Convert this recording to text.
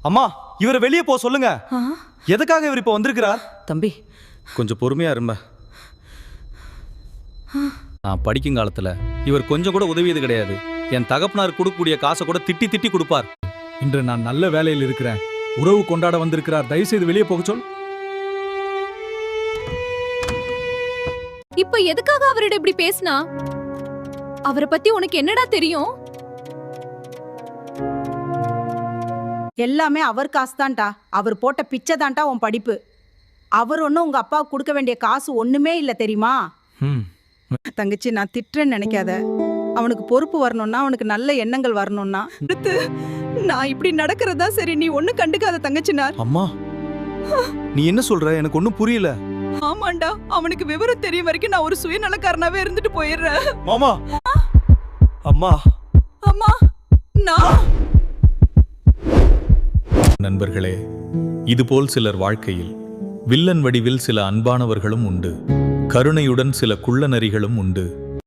அம்மா இவரை வெளியே போ சொல்லுங்க. எதுக்காக இவர் இப்ப வந்திருக்கிறார்? தம்பி கொஞ்சம் பொறுமையா இரும்ப. நான் படிக்கும் காலத்துல இவர் கொஞ்சம் கூட உதவியது கிடையாது. என் தகப்பனார் கொடுக்கக்கூடிய காசை கூட திட்டி திட்டி கொடுப்பார். இன்று நான் நல்ல வேலையில் இருக்கிறேன். உறவு கொண்டாட வந்திருக்கிறார். தயவு செய்து வெளியே போக சொல். இப்ப எதுக்காக அவரிடம் இப்படி பேசினா? அவரை பத்தி உனக்கு என்னடா தெரியும்? எல்லாமே அவர் காசு தான்டா. அவர் போட்ட பிச்சை தான்டா உன் படிப்பு. அவர் ஒன்னும் உங்க அப்பாவுக்கு கொடுக்க வேண்டிய காசு ஒண்ணுமே இல்ல தெரியுமா? தங்கச்சி, நான் திட்டுறேன்னு நினைக்காத. அவனுக்கு பொறுப்பு வரணும்னா, அவனுக்கு நல்ல எண்ணங்கள் வரணும்னா அடுத்து நான் இப்படி நடக்கிறதா சரி. நீ ஒண்ணு கண்டுக்காத தங்கச்சினார். அம்மா நீ என்ன சொல்ற? எனக்கு ஒண்ணும் புரியல. ஆமாண்டா, அவனுக்கு விவரம் தெரிய வரைக்கும் நான் ஒரு சுயநலக்காரனாவே இருந்துட்டு போயிடுறேன். மாமா அம்மா அம்மா நான் நண்பர்களே, இதுபோல் சிலர் வாழ்க்கையில் வில்லன் வடிவில் சில அன்பானவர்களும் உண்டு. கருணையுடன் சில குள்ளநரிகளும் உண்டு.